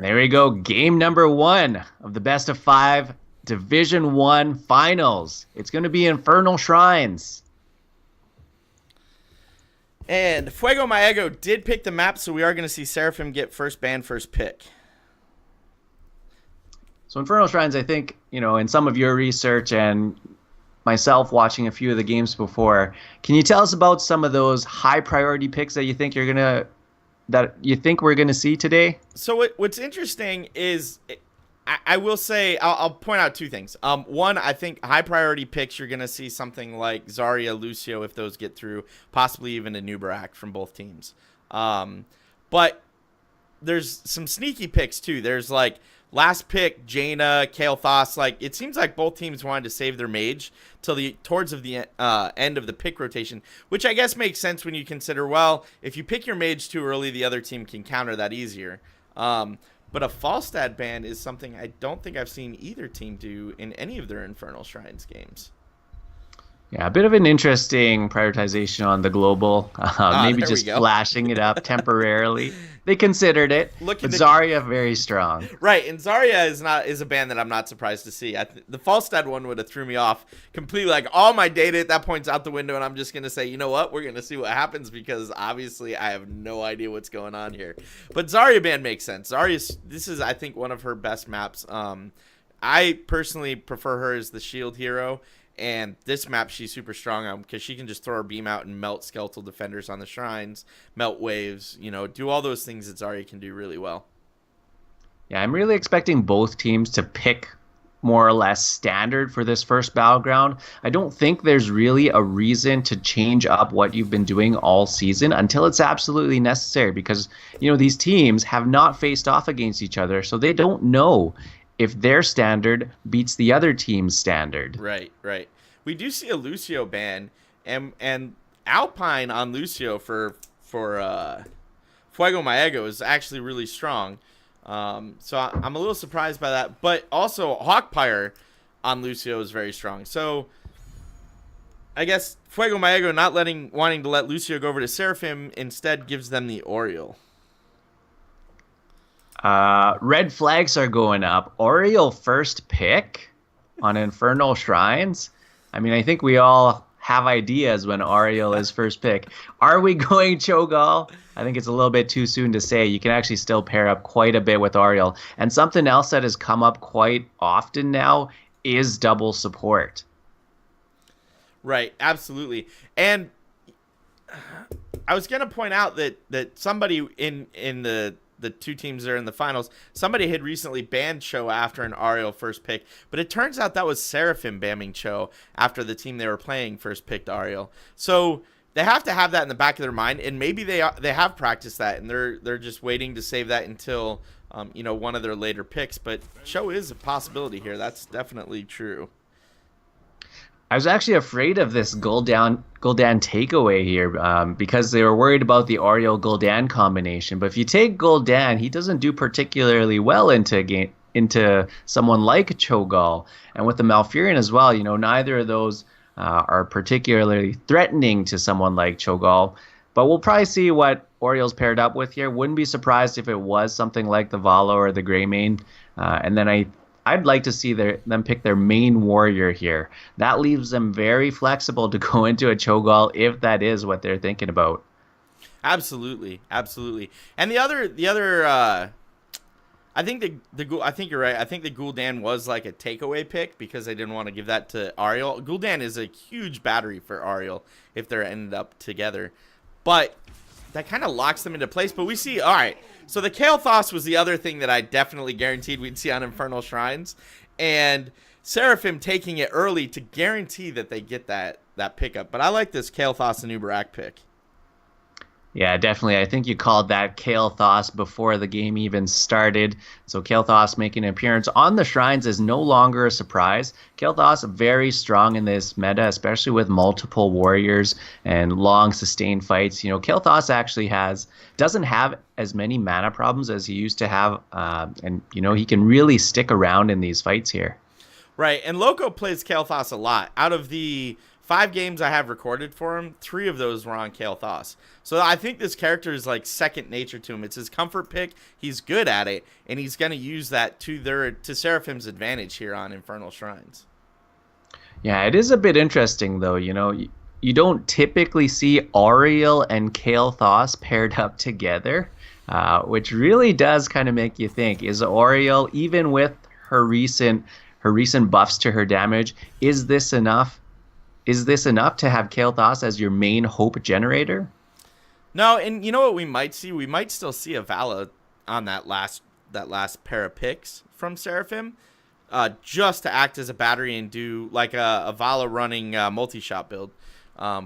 There we go. Game number 1 of the best of 5 Division 1 finals. It's going to be Infernal Shrines. And Fuego My Eggo did pick the map, so we are going to see Seraphim get first ban, first pick. So Infernal Shrines, I think, in some of your research and myself watching a few of the games before, can you tell us about some of those high priority picks that you think we're going to see today? So what's interesting is I will say I'll point out 2 things. One, I think high priority picks, you're going to see something like Zarya, Lucio, if those get through, possibly even a Nubarak from both teams. But there's some sneaky picks too. There's like last pick, Jaina, Kael'thas. Like it seems like both teams wanted to save their mage till towards the end of the pick rotation, which I guess makes sense when you consider, well, if you pick your mage too early, the other team can counter that easier. But a Falstad ban is something I don't think I've seen either team do in any of their Infernal Shrines games. Yeah, a bit of an interesting prioritization on the global. Maybe just flashing it up temporarily. They considered it, but Zarya very strong. Right, and Zarya is a ban that I'm not surprised to see. The Falstad one would have threw me off completely. Like all my data at that point's out the window, and I'm just gonna say, you know what? We're gonna see what happens because obviously I have no idea what's going on here. But Zarya ban makes sense. This is I think one of her best maps. I personally prefer her as the shield hero. And this map, she's super strong on because she can just throw her beam out and melt skeletal defenders on the shrines, melt waves, do all those things that Zarya can do really well. Yeah, I'm really expecting both teams to pick more or less standard for this first battleground. I don't think there's really a reason to change up what you've been doing all season until it's absolutely necessary because, these teams have not faced off against each other, so they don't know if their standard beats the other team's standard. Right. We do see a Lucio ban, and Alpine on Lucio for Fuego My Eggo is actually really strong. So I'm a little surprised by that. But also Hawkpire on Lucio is very strong. So I guess Fuego My Eggo not wanting to let Lucio go over to Seraphim instead gives them the Oriole. Red flags are going up. Oriole first pick on Infernal Shrines. I mean, I think we all have ideas when Oriole is first pick. Are we going Cho'Gall? I think it's a little bit too soon to say. You can actually still pair up quite a bit with Oriole. And something else that has come up quite often now is double support. Right, absolutely. And I was going to point out that somebody in the 2 teams that are in the finals, somebody had recently banned Cho after an Ariel first pick, but it turns out that was Seraphim banning Cho after the team they were playing first picked Ariel. So they have to have that in the back of their mind, and maybe they have practiced that, and they're just waiting to save that until one of their later picks. But Cho is a possibility here. That's definitely true. I was actually afraid of this Gul'dan takeaway here because they were worried about the Oriole Gul'dan combination. But if you take Gul'dan, he doesn't do particularly well into someone like Cho'Gall. And with the Malfurion as well, neither of those are particularly threatening to someone like Cho'Gall. But we'll probably see what Oriole's paired up with here. Wouldn't be surprised if it was something like the Valo or the Greymane. And then I'd like to see them pick their main warrior here. That leaves them very flexible to go into a Cho'Gall if that is what they're thinking about. Absolutely. And the other, I think I think you're right. I think the Gul'dan was like a takeaway pick because they didn't want to give that to Ariel. Gul'dan is a huge battery for Ariel if they're ended up together, but that kind of locks them into place. But we see, all right. So the Kael'thas was the other thing that I definitely guaranteed we'd see on Infernal Shrines. And Seraphim taking it early to guarantee that they get that pickup. But I like this Kael'thas and Uberak pick. Yeah, definitely. I think you called that Kael'thas before the game even started. So Kael'thas making an appearance on the Shrines is no longer a surprise. Kael'thas very strong in this meta, especially with multiple warriors and long sustained fights. Kael'thas actually doesn't have as many mana problems as he used to have. And he can really stick around in these fights here. Right, and Loco plays Kael'thas a lot. Out of the 5 games I have recorded for him, 3 of those were on Kael'thas. So I think this character is like second nature to him. It's his comfort pick. He's good at it, and he's going to use that to Seraphim's advantage here on Infernal Shrines. Yeah, it is a bit interesting though. You don't typically see Auriel and Kael'thas paired up together, which really does kind of make you think: is Auriel, even with her recent buffs to her damage, is this enough? Is this enough to have Kael'thas as your main hope generator? No, and you know what we might see? We might still see a Vala on that last pair of picks from Seraphim, just to act as a battery and do like a Vala running multi-shot build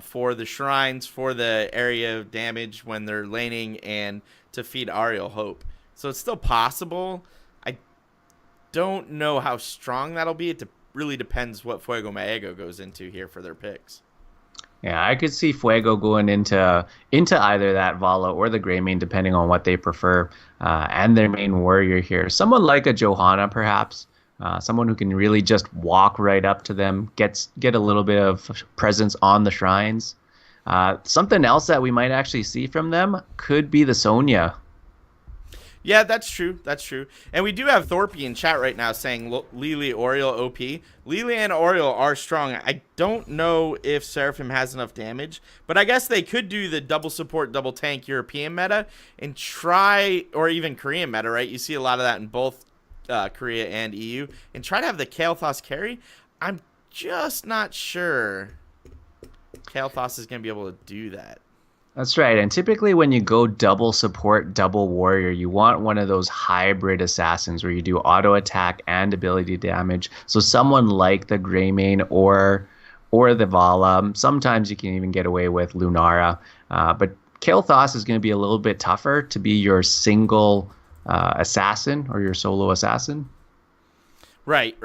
for the shrines, for the area of damage when they're laning, and to feed Auriel hope. So it's still possible. I don't know how strong that'll be. It really depends what Fuego my Eggo goes into here for their picks. Yeah, I could see Fuego going into either that Vala or the Greymane, depending on what they prefer, and their main warrior here. Someone like a Johanna, perhaps. Someone who can really just walk right up to them, get a little bit of presence on the shrines. Something else that we might actually see from them could be the Sonya. Yeah, that's true. That's true. And we do have Thorpe in chat right now saying Lily, Auriel, OP. Lily and Auriel are strong. I don't know if Seraphim has enough damage, but I guess they could do the double support, double tank European meta and try, or even Korean meta, right? You see a lot of that in both Korea and EU, and try to have the Kael'thas carry. I'm just not sure Kael'thas is going to be able to do that. That's right. And typically when you go double support, double warrior, you want one of those hybrid assassins where you do auto attack and ability damage. So someone like the Greymane or the Vala. Sometimes you can even get away with Lunara. But Kael'thas is going to be a little bit tougher to be your single assassin or your solo assassin. Right.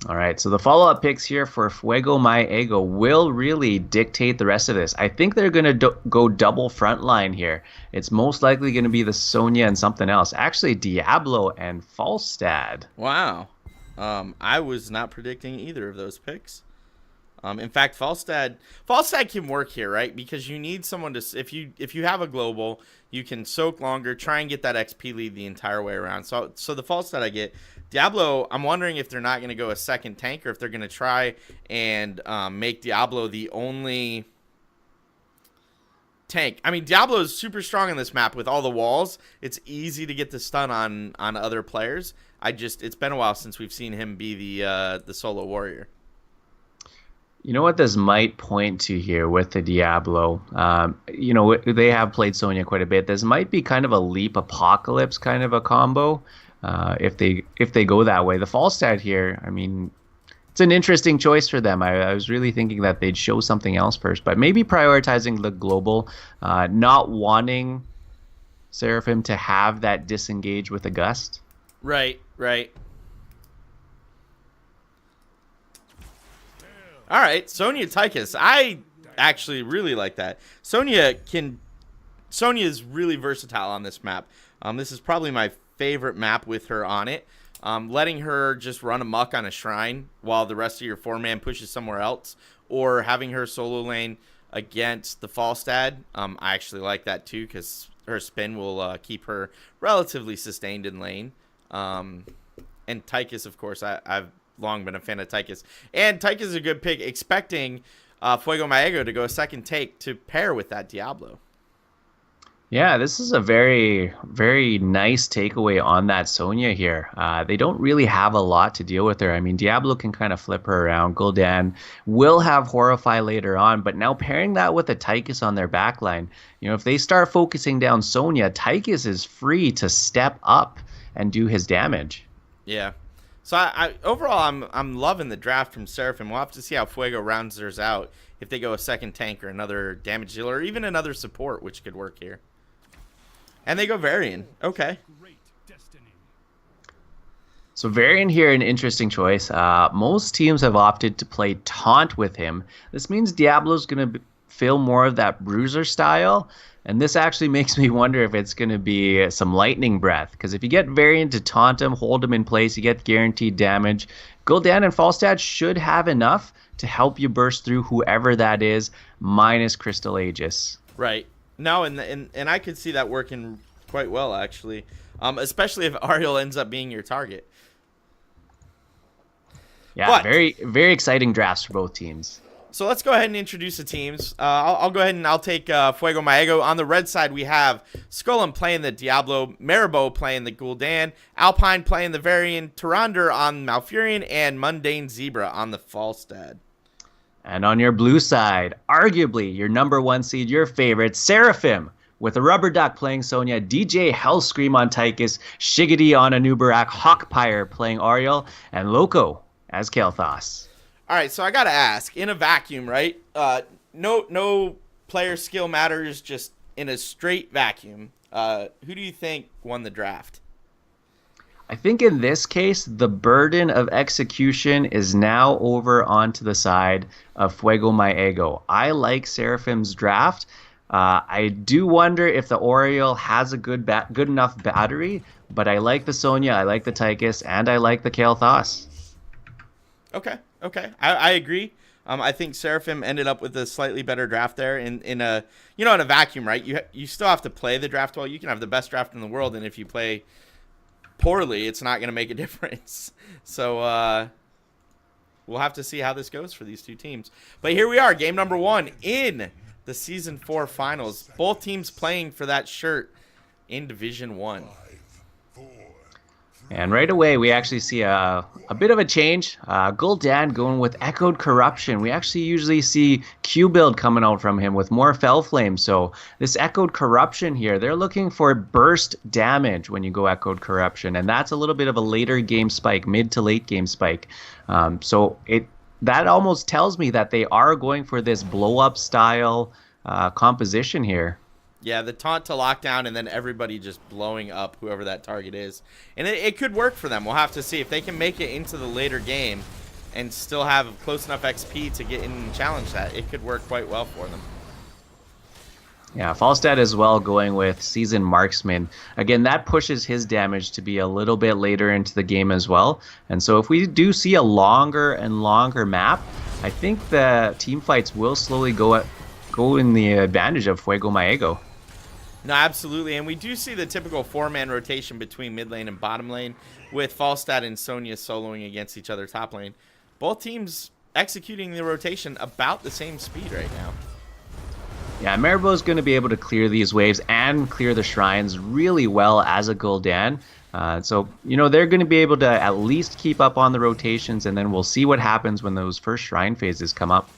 All right, so the follow-up picks here for Fuego my Eggo will really dictate the rest of this. I think they're going to go double frontline here. It's most likely going to be the Sonya and something else. Actually, Diablo and Falstad. Wow. I was not predicting either of those picks. In fact, Falstad can work here, right? Because you need someone to, if you have a global, you can soak longer, try and get that XP lead the entire way around. So the Falstad I get. Diablo, I'm wondering if they're not going to go a second tank, or if they're going to try and make Diablo the only tank. I mean, Diablo is super strong in this map with all the walls. It's easy to get the stun on other players. It's been a while since we've seen him be the solo warrior. You know what this might point to here with the Diablo? They have played Sonya quite a bit. This might be kind of a Leap Apocalypse kind of a combo. If they go that way. The Falstad here, I mean, it's an interesting choice for them. I was really thinking that they'd show something else first, but maybe prioritizing the global, not wanting Seraphim to have that disengage with a gust. Right. All right, Sonya Tychus. I actually really like that. Sonya is really versatile on this map. This is probably my favorite map with her on it. Letting her just run amok on a shrine while the rest of your 4-man pushes somewhere else, or having her solo lane against the Falstad. I actually like that too, because her spin will keep her relatively sustained in lane. And Tychus, of course, I've long been a fan of Tychus. And Tychus is a good pick, expecting Fuego my Eggo to go a second take to pair with that Diablo. Yeah, this is a very, very nice takeaway on that Sonya here. They don't really have a lot to deal with her. I mean, Diablo can kind of flip her around. Gul'dan will have Horrify later on, but now pairing that with a Tychus on their backline, if they start focusing down Sonya, Tychus is free to step up and do his damage. Yeah. So I overall, I'm loving the draft from Seraphim. We'll have to see how Fuego rounds theirs out, if they go a second tank or another damage dealer, or even another support, which could work here. And they go Varian. Okay. So Varian here, an interesting choice. Most teams have opted to play Taunt with him. This means Diablo's going to fill more of that bruiser style. And this actually makes me wonder if it's going to be some lightning breath. Because if you get Variant to taunt him, hold him in place, you get guaranteed damage. Gul'dan and Falstad should have enough to help you burst through whoever that is, minus Crystal Aegis. Right. No, and I could see that working quite well, actually. Especially if Ariel ends up being your target. Yeah, But, very, very exciting drafts for both teams. so let's go ahead and introduce the teams. I'll go ahead and I'll take Fuego my Eggo. On the red side, we have Skullum playing the Diablo, Maribou playing the Gul'dan, Alpine playing the Varian, Tyrande on Malfurion, and Mundane Zebra on the Falstad. And on your blue side, arguably your number 1 seed, your favorite, Seraphim, with a Rubber Duck playing Sonya, DJ Hellscream on Tychus, Shiggity on Anubarak, Hawkpire playing Ariel, and Loco as Kael'thas. All right, so I got to ask, in a vacuum, right? No player skill matters, just in a straight vacuum. Who do you think won the draft? I think in this case, the burden of execution is now over onto the side of Fuego my Eggo. I like Seraphim's draft. I do wonder if the Oriole has a good enough battery, but I like the Sonya, I like the Tychus, and I like the Kael'thas. Okay. I agree. I think Seraphim ended up with a slightly better draft there in a vacuum, right? You still have to play the draft well. You can have the best draft in the world, and if you play poorly, it's not going to make a difference. So we'll have to see how this goes for these two teams. But here we are, game number 1 in the Season 4 finals. Both teams playing for that shirt in Division 1. And right away, we actually see a bit of a change. Gul'dan going with Echoed Corruption. We actually usually see Q-Build coming out from him with more Fell Flame. So this Echoed Corruption here, they're looking for burst damage when you go Echoed Corruption. And that's a little bit of a later game spike, mid to late game spike. That almost tells me that they are going for this blow-up style composition here. Yeah, the taunt to lockdown and then everybody just blowing up whoever that target is. And it could work for them. We'll have to see. If they can make it into the later game and still have close enough XP to get in and challenge that, it could work quite well for them. Yeah, Falstad as well going with Seasoned Marksman. Again, that pushes his damage to be a little bit later into the game as well. And so if we do see a longer and longer map, I think the team fights will slowly go in the advantage of Fuego my Eggo. No, absolutely. And we do see the typical 4-man rotation between mid lane and bottom lane with Falstad and Sonya soloing against each other top lane. Both teams executing the rotation about the same speed right now. Yeah, Maribou's going to be able to clear these waves and clear the shrines really well as a Gul'dan. So, they're going to be able to at least keep up on the rotations, and then we'll see what happens when those first shrine phases come up.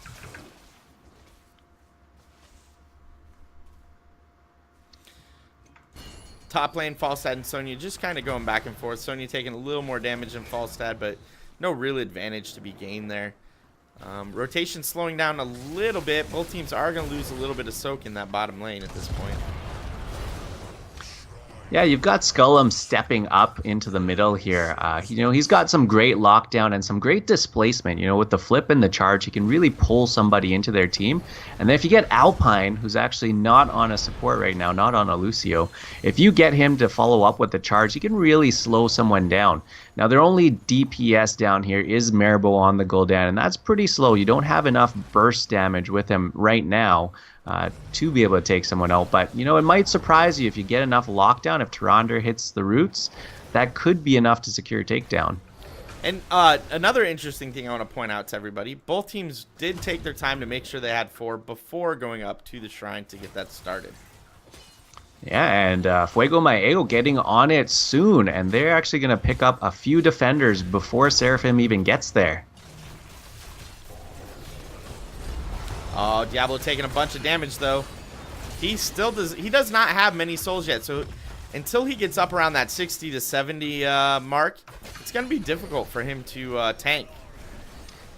Top lane, Falstad and Sonya just kind of going back and forth. Sonya taking a little more damage than Falstad, but no real advantage to be gained there. Rotation slowing down a little bit. Both teams are going to lose a little bit of soak in that bottom lane at this point. Yeah, you've got Skullum stepping up into the middle here. He's got some great lockdown and some great displacement. With the flip and the charge, he can really pull somebody into their team. And then if you get Alpine, who's actually not on a support right now, not on a Lucio, if you get him to follow up with the charge, he can really slow someone down. Now, their only DPS down here is Maribou on the Gul'dan, and that's pretty slow. You don't have enough burst damage with him right now to be able to take someone out. But, it might surprise you if you get enough lockdown. If Tyrande hits the roots, that could be enough to secure a takedown. And another interesting thing I want to point out to everybody, both teams did take their time to make sure they had 4 before going up to the shrine to get that started. Yeah, and Fuego my Eggo getting on it soon, and they're actually going to pick up a few defenders before Seraphim even gets there. Oh, Diablo taking a bunch of damage, though. He does not have many souls yet, so until he gets up around that 60 to 70 mark, it's going to be difficult for him to tank.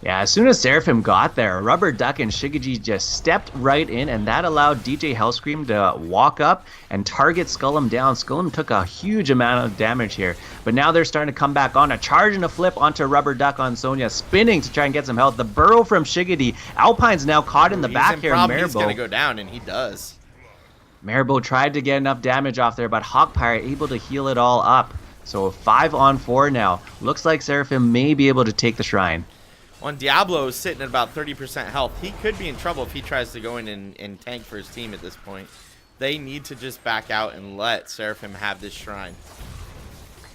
Yeah, as soon as Seraphim got there, Rubber Duck and Shigiji just stepped right in, and that allowed DJ Hellscream to walk up and target Skullum down. Skullum took a huge amount of damage here, but now they're starting to come back on. A charge and a flip onto Rubber Duck on Sonya, spinning to try and get some health. The burrow from Shigiji. Alpine's now caught in the back here. He's going to go down, and he does. Maribel tried to get enough damage off there, but Hawk Pirate able to heal it all up. So 5-on-4 now. Looks like Seraphim may be able to take the shrine. When Diablo is sitting at about 30% health, he could be in trouble if he tries to go in and tank for his team at this point. They need to just back out and let Seraphim have this shrine.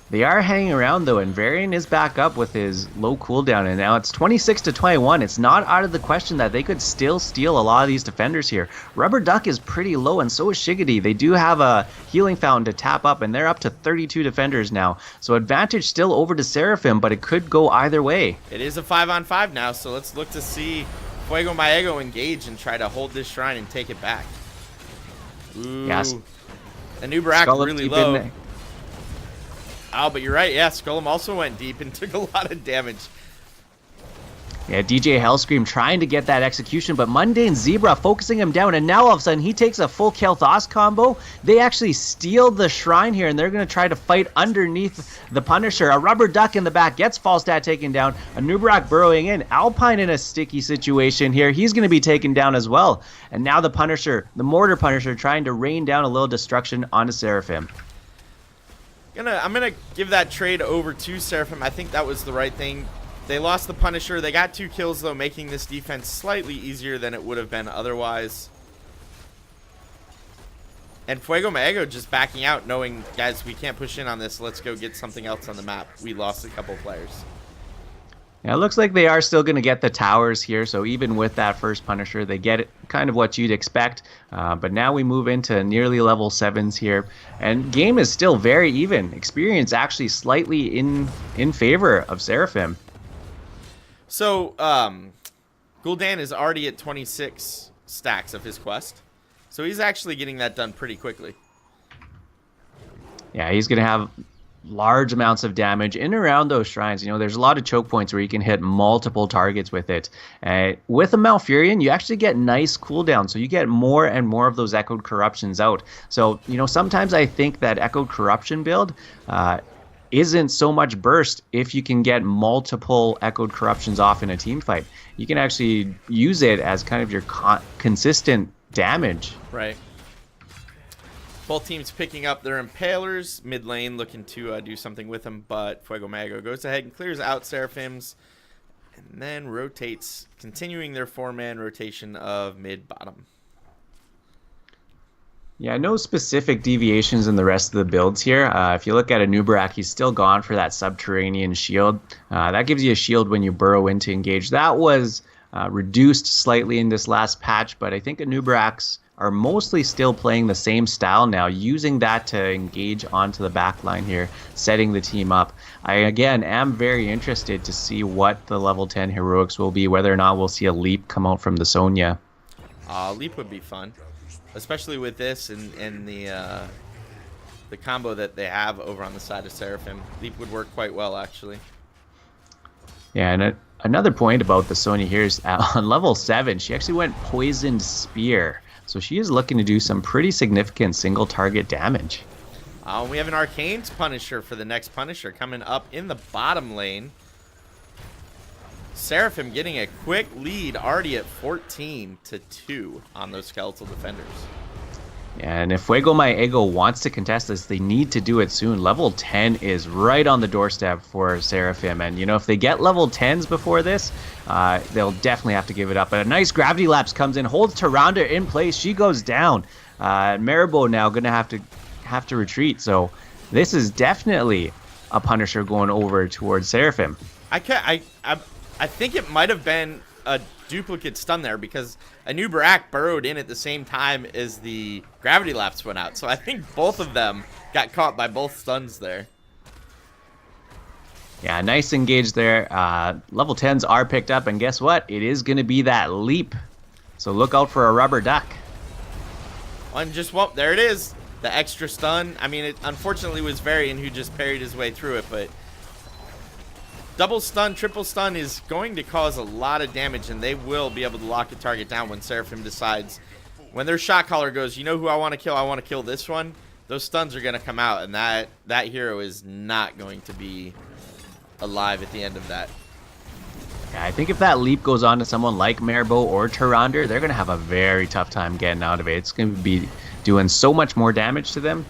They are hanging around though, and Varian is back up with his low cooldown, and now it's 26-21. It's not out of the question that they could still steal a lot of these defenders here. Rubber Duck is pretty low, and so is Shigity. They do have a healing fountain to tap up, and they're up to 32 defenders now. So advantage still over to Seraphim, but it could go either way. It is a 5-on-5 now, so let's look to see Fuego my Eggo engage and try to hold this shrine and take it back. Ooh. Yes. Anubarak really low. Oh, but you're right. Yeah, Skullum also went deep and took a lot of damage. Yeah, DJ Hellscream trying to get that execution, but Mundane Zebra focusing him down, and now all of a sudden he takes a full Kel'Thas combo. They actually steal the shrine here, and they're going to try to fight underneath the Punisher. A Rubber Duck in the back gets Falstad taken down. Anubarak burrowing in. Alpine in a sticky situation here. He's going to be taken down as well. And now the Punisher, the Mortar Punisher, trying to rain down a little destruction onto Seraphim. I'm gonna give that trade over to Seraphim. I think that was the right thing. They lost the Punisher. They got 2 kills though, making this defense slightly easier than it would have been otherwise. And Fuego Maego just backing out, knowing, guys, we can't push in on this. Let's go get something else on the map. We lost a couple players. Yeah, it looks like they are still going to get the towers here, so even with that first Punisher, they get it, kind of what you'd expect. But now we move into nearly level 7s here, and game is still very even. Experience actually slightly in favor of Seraphim. So, Gul'dan is already at 26 stacks of his quest, so he's actually getting that done pretty quickly. Yeah, he's going to have large amounts of damage in and around those shrines. You know, there's a lot of choke points where you can hit multiple targets with it. With a Malfurion, you actually get nice cooldown, so you get more and more of those Echoed Corruptions out. So, you know, sometimes I think that Echoed Corruption build isn't so much burst if you can get multiple Echoed Corruptions off in a team fight. You can actually use it as kind of your consistent damage. Right. Both teams picking up their Impalers. Mid lane looking to do something with them, but Fuego Mago goes ahead and clears out Seraphims and then rotates, continuing their 4-man rotation of mid-bottom. Yeah, no specific deviations in the rest of the builds here. If you look at Anubarak, he's still gone for that subterranean shield. That gives you a shield when you burrow in to engage. That was reduced slightly in this last patch, but I think Anubarak's are mostly still playing the same style now, using that to engage onto the back line here, setting the team up. I, again, am very interested to see what the level 10 heroics will be, whether or not we'll see a leap come out from the Sonya. Leap would be fun, especially with this and the combo that they have over on the side of Seraphim. Leap would work quite well, actually. Yeah, and another point about the Sonya here is on level 7, she actually went Poisoned Spear. So she is looking to do some pretty significant single target damage. We have an Arcane's Punisher for the next Punisher coming up in the bottom lane. Seraphim getting a quick lead already at 14-2 on those Skeletal Defenders. And if Fuego My Eggo wants to contest this, they need to do it soon. Level 10 is right on the doorstep for Seraphim. And, you know, if they get level 10s before this, they'll definitely have to give it up. But a nice Gravity Lapse comes in, holds Tyrande in place. She goes down. Maribel now going to have to retreat. So this is definitely a Punisher going over towards Seraphim. I think it might have been a duplicate stun there because Anubarak burrowed in at the same time as the Gravity Lapse went out. So I think both of them got caught by both stuns there. Yeah, nice engage there. Level 10s are picked up, and guess what? It is going to be that leap. So look out for a Rubber Duck. And just, well, there it is. The extra stun. I mean, it unfortunately was Varian who just parried his way through it, but double stun, triple stun is going to cause a lot of damage, and they will be able to lock a target down when Seraphim decides. When their shot caller goes, you know who I want to kill? I want to kill this one. Those stuns are going to come out, and that hero is not going to be alive at the end of that. Yeah, I think if that leap goes on to someone like Merbo or Tyrander, they're going to have a very tough time getting out of it. It's going to be doing so much more damage to them.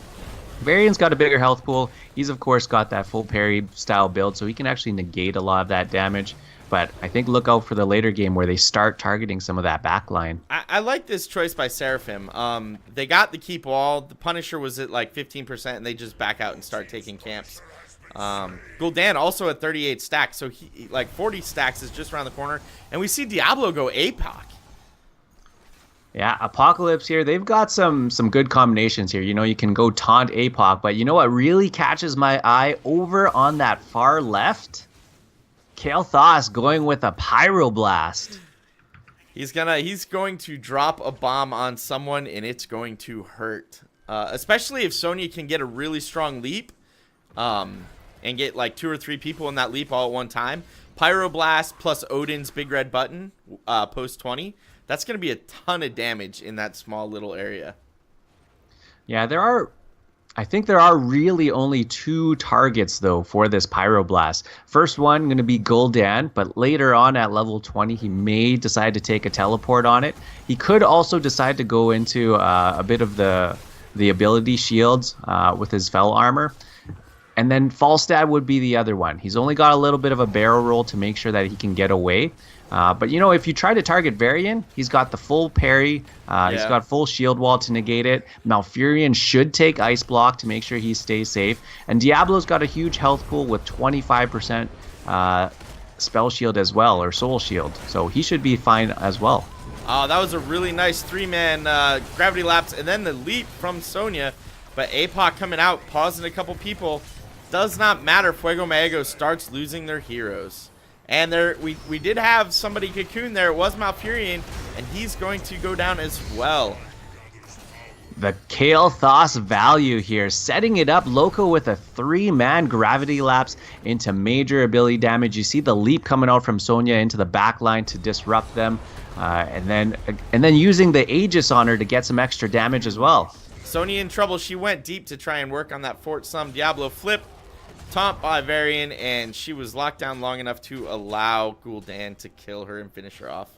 Varian's got a bigger health pool. He's, of course, got that full parry style build, so he can actually negate a lot of that damage. But I think look out for the later game where they start targeting some of that backline. I like this choice by Seraphim. They got the keep wall. The Punisher was at like 15%, and they just back out and start taking camps. Gul'dan also at 38 stacks, so he like 40 stacks is just around the corner. And we see Diablo go APOC. Yeah, Apocalypse here, they've got some good combinations here. You know, you can go taunt APOC, but you know what really catches my eye over on that far left? Kael'thas going with a Pyroblast. He's going to drop a bomb on someone, and it's going to hurt. Especially if Sonya can get a really strong leap, and get like 2 or 3 people in that leap all at one time. Pyroblast plus Odin's big red button, post 20. That's going to be a ton of damage in that small little area. Yeah, I think there are really only 2 targets, though, for this Pyroblast. First one going to be Gul'dan, but later on at level 20, he may decide to take a teleport on it. He could also decide to go into a bit of the ability shields with his Fel armor. And then Falstad would be the other one. He's only got a little bit of a barrel roll to make sure that he can get away. But, you know, if you try to target Varian, he's got the full parry. He's got full shield wall to negate it. Malfurion should take Ice Block to make sure he stays safe. And Diablo's got a huge health pool with 25% spell shield as well, or soul shield. So he should be fine as well. Oh, that was a really nice 3-man gravity lapse. And then the leap from Sonya. But APOC coming out, pausing a couple people. Does not matter. Fuego Eggo starts losing their heroes. And we did have somebody cocoon there. It was Malfurion, and he's going to go down as well. The Kael'thas value here, setting it up Loco with a 3-man gravity lapse into major ability damage. You see the leap coming out from Sonya into the back line to disrupt them, and then using the Aegis on her to get some extra damage as well. Sonya in trouble. She went deep to try and work on that Fort Sum Diablo flip. Taunt by Varian, and she was locked down long enough to allow Gul'dan to kill her and finish her off.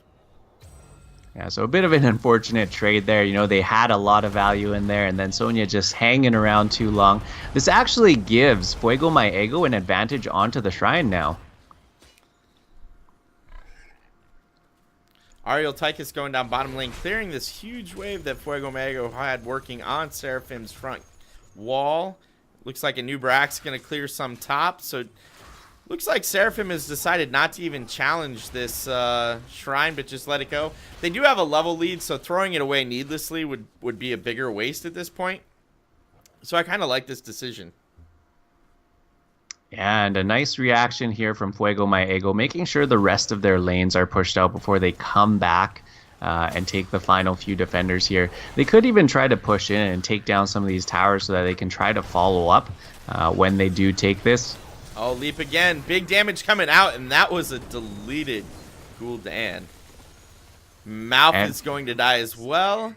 Yeah, so a bit of an unfortunate trade there. You know, they had a lot of value in there, and then Sonya just hanging around too long. This actually gives Fuego My Eggo an advantage onto the shrine now. Ariel Tychus going down bottom lane, clearing this huge wave that Fuego My Eggo had working on Seraphim's front wall. Looks like a new Brax going to clear some top. So looks like Seraphim has decided not to even challenge this shrine, but just let it go. They do have a level lead, so throwing it away needlessly would be a bigger waste at this point. So I kind of like this decision. Yeah, and a nice reaction here from Fuego My Eggo, making sure the rest of their lanes are pushed out before they come back and take the final few defenders here. They could even try to push in and take down some of these towers so that they can try to follow up when they do take this. Oh, leap again. Big damage coming out, and that was a deleted Gul'dan. Mouth is going to die as well.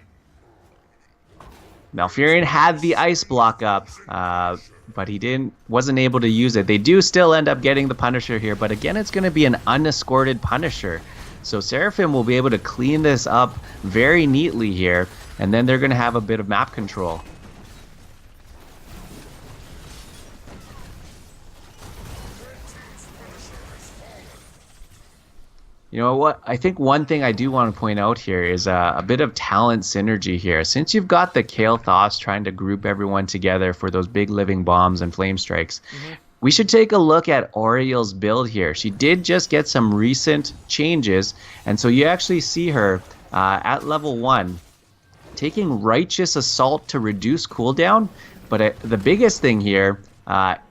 Malfurion had the ice block up, but he wasn't able to use it. They do still end up getting the Punisher here, but again, it's going to be an unescorted Punisher. So Seraphim will be able to clean this up very neatly here, and then they're going to have a bit of map control. You know what? I think one thing I do want to point out here is a bit of talent synergy here. Since you've got the Kael'thas trying to group everyone together for those big living bombs and flame strikes, we should take a look at Oriel's build here. She did just get some recent changes, and so you actually see her at level 1 taking Righteous Assault to reduce cooldown, but the biggest thing here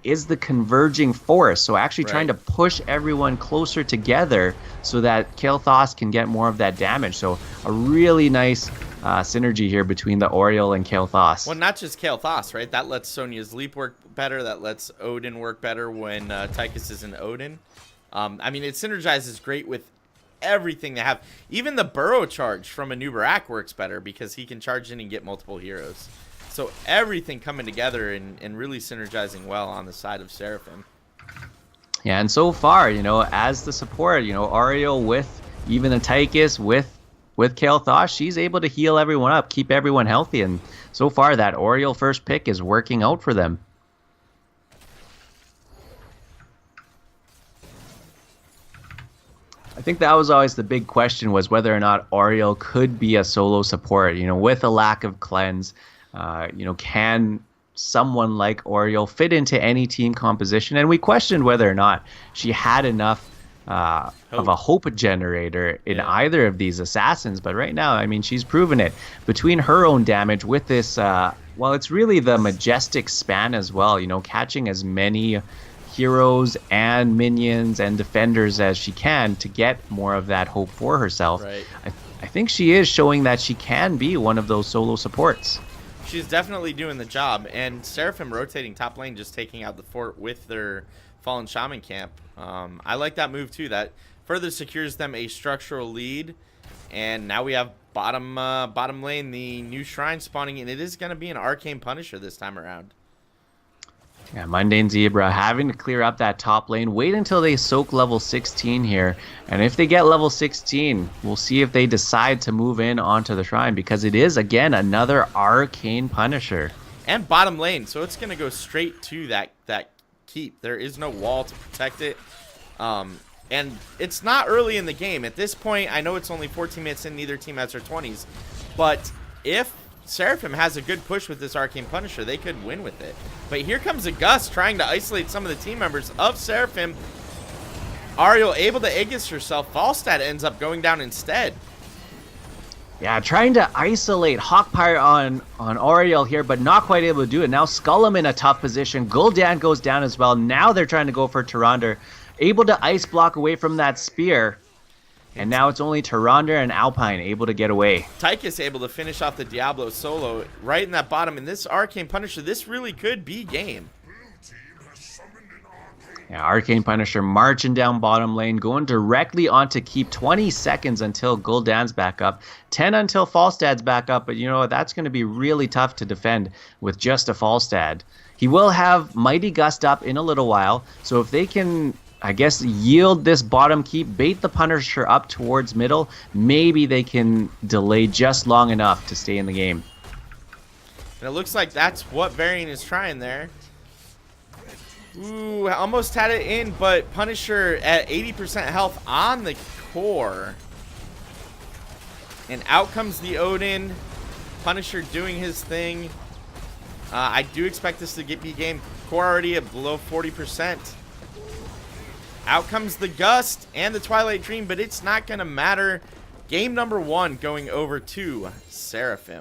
is the Converging Force, so actually trying to push everyone closer together so that Kael'thas can get more of that damage. So a really nice synergy here between the Oriel and Kael'thas. Well, not just Kael'thas, right? That lets Sonya's leap work better. That lets Odin work better when Tychus is in Odin. I mean, it synergizes great with everything they have. Even the burrow charge from a new Barak works better because he can charge in and get multiple heroes. So everything coming together and really synergizing well on the side of Seraphim. Yeah, and so far, as the support, Ariel with even the Tychus with Kael'thas, she's able to heal everyone up, keep everyone healthy, and so far that Oriole first pick is working out for them. I think that was always the big question, was whether or not Oriole could be a solo support, with a lack of cleanse. Can someone like Oriole fit into any team composition? And we questioned whether or not she had enough of a hope generator in either of these assassins. But right now, I mean, she's proven it. Between her own damage with this, it's really the majestic span as well, catching as many heroes and minions and defenders as she can to get more of that hope for herself. Right. I think she is showing that she can be one of those solo supports. She's definitely doing the job, and Seraphim rotating top lane, just taking out the fort with their Fallen Shaman camp. I like that move too. That further secures them a structural lead, and now we have bottom lane, the new shrine spawning, and it is going to be an Arcane Punisher this time around. Yeah, Mundane Zebra having to clear up that top lane. Wait until they soak level 16 here. And if they get level 16, we'll see if they decide to move in onto the shrine, because it is, again, another Arcane Punisher. And bottom lane, so it's going to go straight to that keep. There is no wall to protect it. And it's not early in the game. At this point, I know it's only 14 minutes in, neither team has their 20s. But if Seraphim has a good push with this Arcane Punisher, they could win with it. But here comes a Gust trying to isolate some of the team members of Seraphim. Ariel able to Aegis herself. Falstad ends up going down instead. Yeah, trying to isolate Hawkpire on Ariel here, but not quite able to do it. Now Skullum in a tough position. Gul'dan goes down as well. Now they're trying to go for Tyrande. Able to ice block away from that spear. And now it's only Tyrande and Alpine able to get away. Tychus able to finish off the Diablo solo right in that bottom. And this Arcane Punisher, this really could be game. Yeah, Arcane Punisher marching down bottom lane, going directly onto keep. 20 seconds until Gul'dan's back up. 10 until Falstad's back up. But you know what? That's going to be really tough to defend with just a Falstad. He will have Mighty Gust up in a little while. So if they can, I guess, yield this bottom keep, bait the Punisher up towards middle, maybe they can delay just long enough to stay in the game. And it looks like that's what Varian is trying there. Ooh, almost had it in, but Punisher at 80% health on the core. And out comes the Odin. Punisher doing his thing. I do expect this to be game. Core already at below 40%. Out comes the Gust and the Twilight Dream, but it's not going to matter. Game number 1 going over to Seraphim.